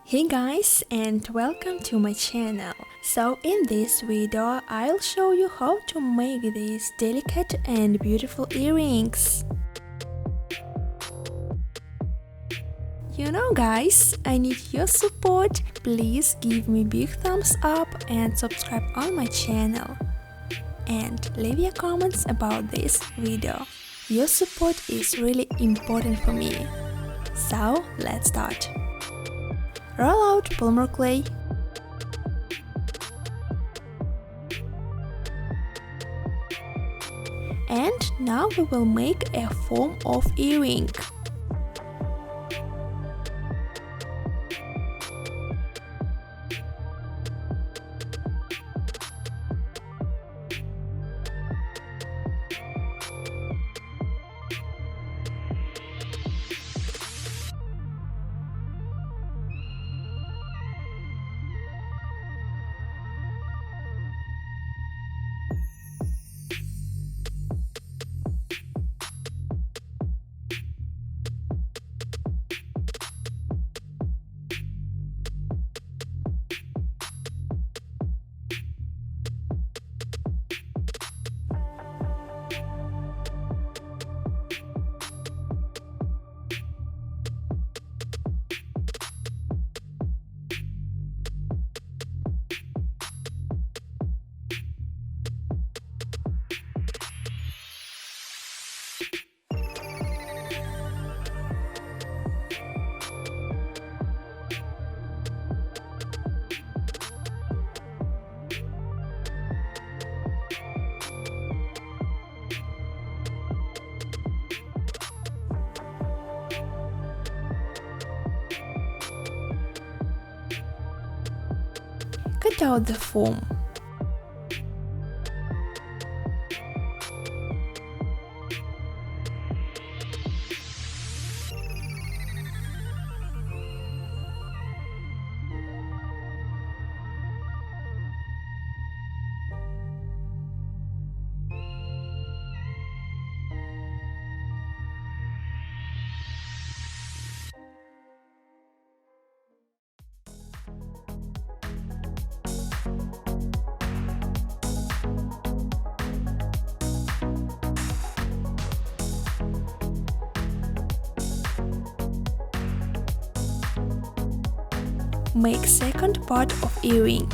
Hey guys, and welcome to my channel. So in this video I'll show you how to make these delicate and beautiful earrings. You know guys, I need your support. Please give me big thumbs up and subscribe on my channel. And leave your comments about this video. Your support is really important for me. So let's start. Roll out polymer clay. And now we will make a form of earring. Cut out the foam. Make second part of earring.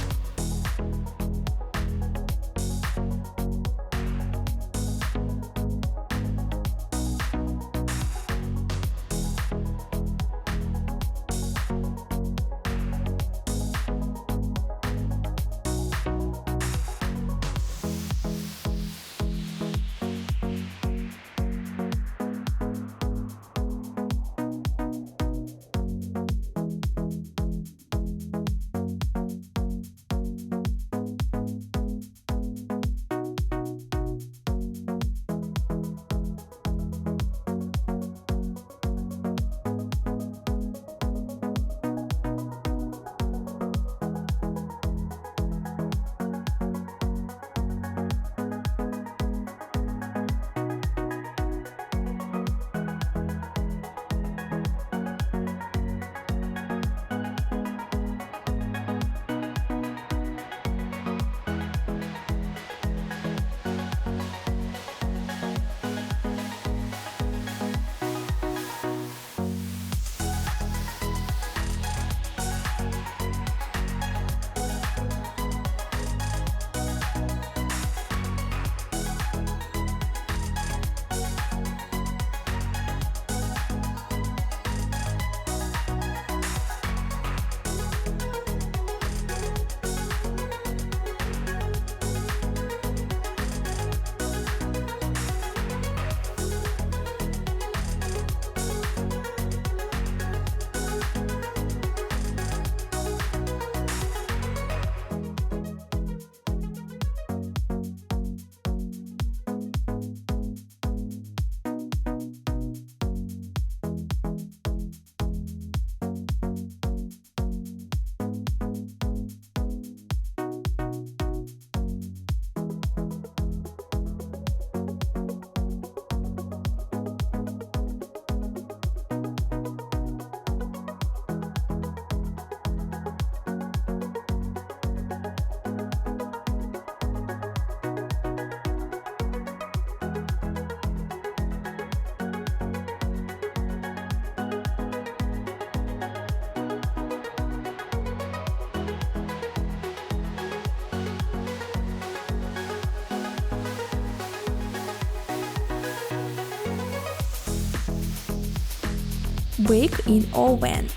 bake in oven.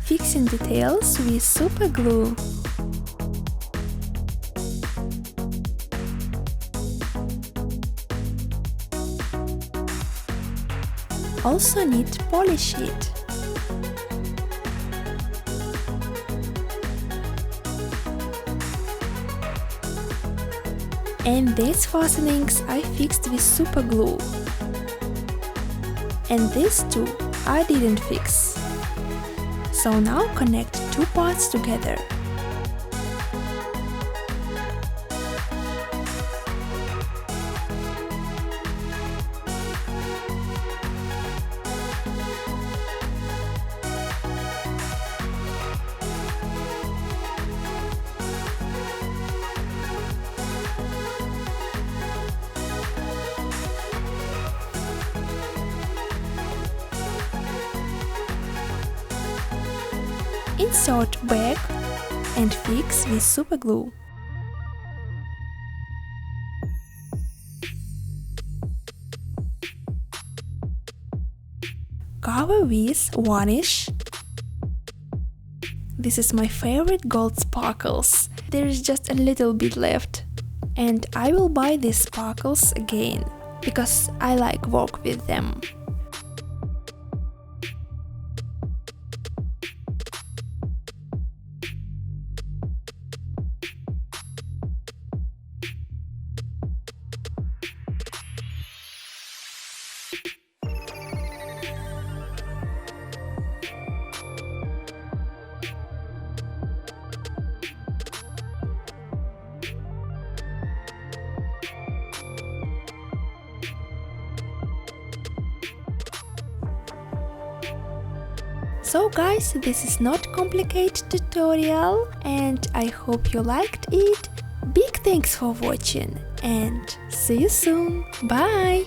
Fixing details with super glue. Also need polish it. And these fastenings I fixed with super glue. And these two I didn't fix. So now connect two parts together. Insert back and fix with super glue. Cover with varnish. This is my favorite gold sparkles. There is just a little bit left. And I will buy these sparkles again, because I like work with them. So guys, this is not complicated tutorial and I hope you liked it. Big thanks for watching and see you soon. Bye!